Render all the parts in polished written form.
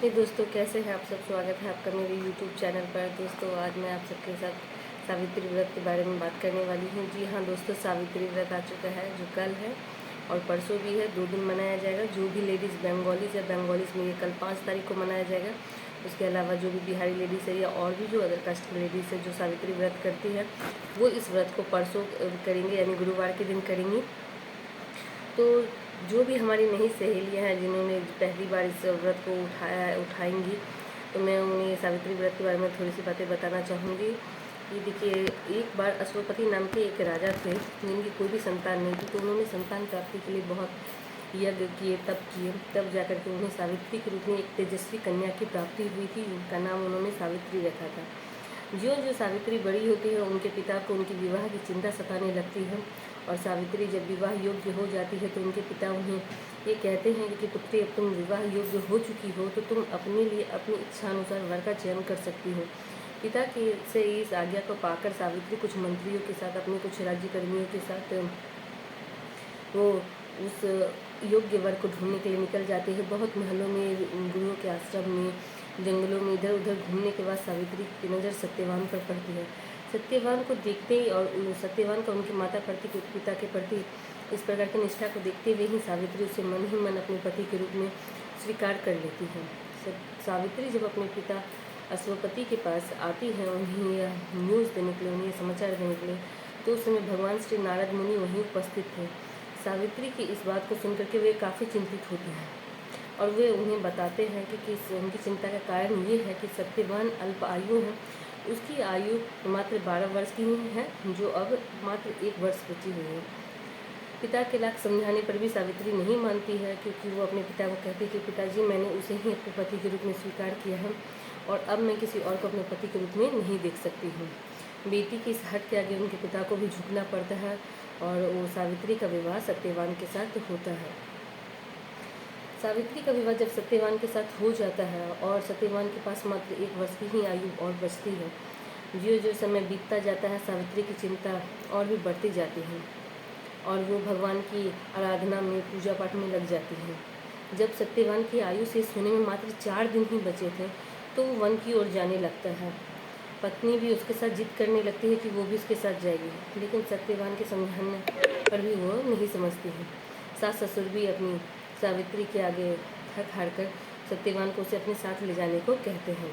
हे दोस्तों, कैसे हैं आप सब। स्वागत है आपका मेरे YouTube चैनल पर। दोस्तों, आज मैं आप सबके साथ सावित्री व्रत के बारे में बात करने वाली हूँ। जी हाँ दोस्तों, सावित्री व्रत आ चुका है, जो कल है और परसों भी है। 2 दिन मनाया जाएगा। जो भी लेडीज़ बंगालीज़ है, बंगालीज़ में ये कल 5 तारीख को मनाया जाएगा। उसके अलावा जो भी बिहारी लेडीज़ है या और भी जो अदर कास्ट की लेडीज़ है जो सावित्री व्रत करती है, वो इस व्रत को परसों करेंगे, यानी गुरुवार के दिन करेंगी। तो जो भी हमारी नई सहेलियां हैं जिन्होंने पहली बार इस व्रत को उठाएंगी, तो मैं उन्हें सावित्री व्रत के बारे में थोड़ी सी बातें बताना चाहूँगी। कि देखिए, एक बार अश्वपति नाम के एक राजा थे जिनकी कोई भी संतान नहीं थी। तो उन्होंने संतान प्राप्ति के लिए बहुत यज्ञ किए, तब किए, तब जाकर के उन्हें सावित्री के रूप में एक तेजस्वी कन्या की प्राप्ति हुई थी, जिनका नाम उन्होंने सावित्री रखा था। जो जो सावित्री बड़ी होती है, उनके पिता को उनकी विवाह की चिंता सताने लगती है। और सावित्री जब विवाह योग्य हो जाती है तो उनके पिता उन्हें ये कहते हैं कि पुत्री, अब तुम विवाह योग्य हो चुकी हो तो तुम अपने लिए अपनी इच्छानुसार वर का चयन कर सकती हो। पिता की से इस आज्ञा को पाकर सावित्री कुछ मंत्रियों के साथ, अपने कुछ राज्यकर्मियों के साथ वो उस योग्य वर को ढूंढने के लिए निकल जाते हैं। बहुत महलों में, गुरुओं के आश्रम में, जंगलों में इधर उधर घूमने के बाद सावित्री की नज़र सत्यवान पर पड़ती है। सत्यवान को देखते ही और सत्यवान का उनकी माता प्रति, पिता के प्रति इस प्रकार की निष्ठा को देखते हुए ही सावित्री उसे मन ही मन अपने पति के रूप में स्वीकार कर लेती है। सावित्री जब अपने पिता अश्वपति के पास आती है उन्हें यह न्यूज़ देने के लिए, उन्हें समाचार देने के लिए, तो उस समय भगवान श्री नारद मुनि वहीं उपस्थित थे। सावित्री की इस बात को सुनकर के वे काफ़ी चिंतित होते हैं और वे उन्हें बताते हैं कि उनकी चिंता का कारण ये है कि सत्यवान अल्प आयु है। उसकी आयु मात्र 12 वर्ष की ही है, जो अब मात्र 1 वर्ष बची हुई है। पिता के लाख समझाने पर भी सावित्री नहीं मानती है, क्योंकि वो अपने पिता को कहती है कि पिताजी, मैंने उसे ही अपने पति के रूप में स्वीकार किया है और अब मैं किसी और को अपने पति के रूप में नहीं देख सकती हूँ। बेटी की इस हट के आगे उनके पिता को भी झुकना पड़ता है और वो सावित्री का विवाह सत्यवान के साथ होता है। सावित्री का विवाह जब सत्यवान के साथ हो जाता है और सत्यवान के पास मात्र 1 वर्ष की ही आयु और बचती है, जो जो समय बीतता जाता है सावित्री की चिंता और भी बढ़ती जाती है और वो भगवान की आराधना में, पूजा पाठ में लग जाती है। जब सत्यवान की आयु शेष होने में मात्र 4 दिन ही बचे थे तो वो वन की ओर जाने लगता है। पत्नी भी उसके साथ जिद करने लगती है कि वो भी उसके साथ जाएगी, लेकिन सत्यवान के समझाने पर भी वो नहीं समझती है। सास ससुर भी अपनी सावित्री के आगे थक हार कर सत्यवान को उसे अपने साथ ले जाने को कहते हैं।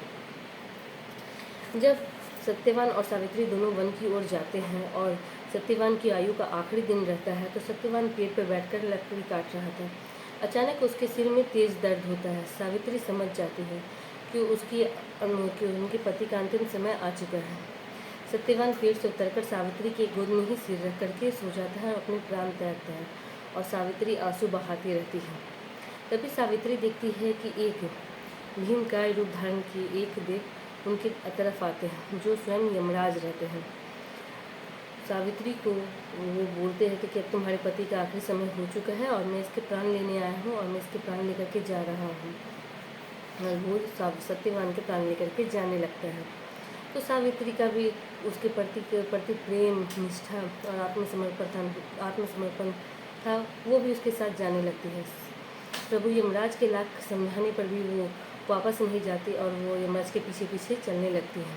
जब सत्यवान और सावित्री दोनों वन की ओर जाते हैं और सत्यवान की आयु का आखिरी दिन रहता है, तो सत्यवान पेड़ पर बैठकर लकड़ी काट रहा था। अचानक उसके सिर में तेज दर्द होता है। सावित्री समझ जाती है कि उनके पति का अंतिम समय आ चुका है। सत्यवान पेड़ से उतरकर सावित्री की गोद में ही सिर रख करके सो जाता है और अपने प्राण त्यागता है और सावित्री आंसू बहाती रहती है। तभी सावित्री देखती है कि एक भीमकाय रूप धारण की एक देव उनकी तरफ आते हैं, जो स्वयं यमराज रहते हैं। सावित्री को वो बोलते हैं कि अब तुम्हारे पति का आखिरी समय हो चुका है और मैं इसके प्राण लेने आया हूँ और मैं इसके प्राण लेकर के जा रहा हूँ। और वो सत्यवान के प्राण लेकर के जाने लगता है। तो सावित्री का भी उसके प्रति प्रेम, निष्ठा और आत्मसमर्पण था, वो भी उसके साथ जाने लगती है। प्रभु यमराज के लाख समझाने पर भी वो वापस नहीं जाती और वो यमराज के पीछे पीछे चलने लगती है।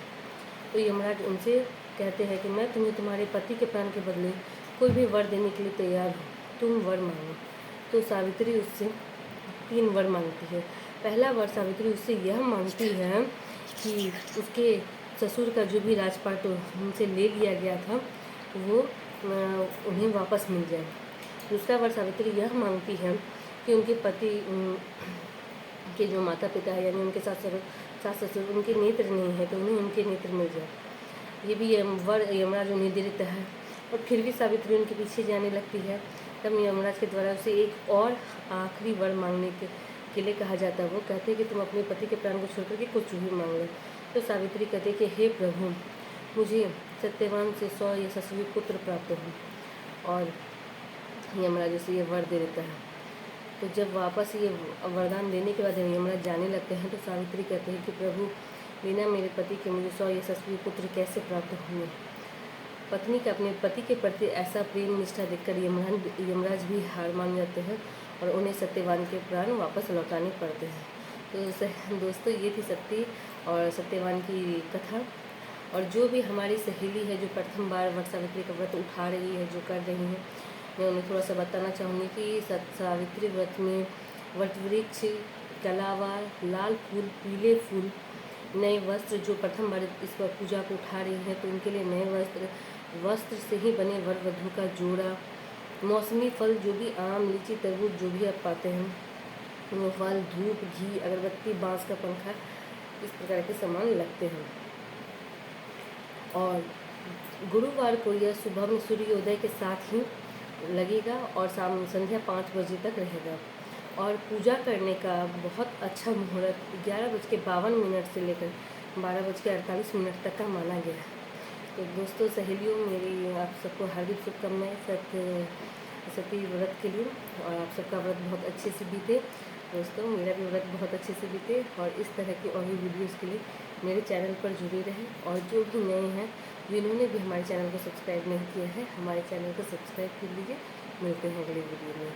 तो यमराज उनसे कहते हैं कि मैं तुम्हें तुम्हारे पति के प्राण के बदले कोई भी वर देने के लिए तैयार हूँ, तुम वर मांगो। तो सावित्री उससे 3 वर मांगती है। पहला वर सावित्री उससे यह मांगती है कि उसके ससुर का जो भी राजपाट उनसे ले लिया गया था वो उन्हें वापस मिल जाए। दूसरा वर सावित्री यह मांगती है कि उनके पति के जो माता पिता है, यानी उनके सास ससुर, उनके नेत्र नहीं है तो उन्हें उनके नेत्र मिल जाए। ये भी वर यमराज उन्हें दे देता है और फिर भी सावित्री उनके पीछे जाने लगती है। तब यमराज के द्वारा उसे एक और आखिरी वर मांगने के लिए कहा जाता है। वो कहते हैं कि तुम अपने पति के प्राण को छोड़कर के कुछ भी मांग लो। तो सावित्री कहते हैं कि हे प्रभु, मुझे सत्यवान से 100 यशस्वी पुत्र प्राप्त हो। और यमराज उसे ये वर दे देता है। तो जब वापस ये वरदान देने के बाद यमराज जाने लगते हैं तो सावित्री कहते हैं कि प्रभु, बिना मेरे पति के मुझे 100 यशस्वी पुत्र कैसे प्राप्त होंगे। पत्नी का अपने पति के प्रति ऐसा प्रेम निष्ठा देखकर यमराज भी हार मान जाते हैं और उन्हें सत्यवान के प्राण वापस लौटाने पड़ते हैं। तो दोस्तों ये थी सत्य और सत्यवान की कथा। और जो भी हमारी सहेली है जो प्रथम बार वट सावित्री का व्रत उठा रही है, जो कर रही है, मैं उन्हें थोड़ा सा बताना चाहूँगी कि सावित्री व्रत में वट वृक्ष के अलावा लाल फूल, पीले फूल, नए वस्त्र, जो प्रथम बार इस पर पूजा को उठा रही हैं तो उनके लिए नए वस्त्र से ही बने वर वधू का जोड़ा, मौसमी फल जो भी आम, लीची, तरबूज जो भी आप पाते हैं वो फल, धूप, घी, अगरबत्ती, बांस का पंखा, इस प्रकार के सामान लगते हैं। और गुरुवार को यह सुबह में सूर्योदय के साथ ही लगेगा और शाम संध्या 5 बजे तक रहेगा। और पूजा करने का बहुत अच्छा मुहूर्त 11:52 से लेकर 12:48 तक का माना गया है। तो दोस्तों, सहेलियों, मेरी आप सबको हार्दिक शुभकामनाएं सती व्रत के लिए, और आप सबका व्रत बहुत अच्छे से बीते। दोस्तों, मेरा भी व्रत बहुत अच्छे से बीते और इस तरह की और भी वीडियोज़ के लिए मेरे चैनल पर जुड़े रहें। और जो भी नए हैं, जिन्होंने भी हमारे चैनल को सब्सक्राइब नहीं किया है, हमारे चैनल को सब्सक्राइब कर लीजिए। मिलते हैं अगले वीडियो में।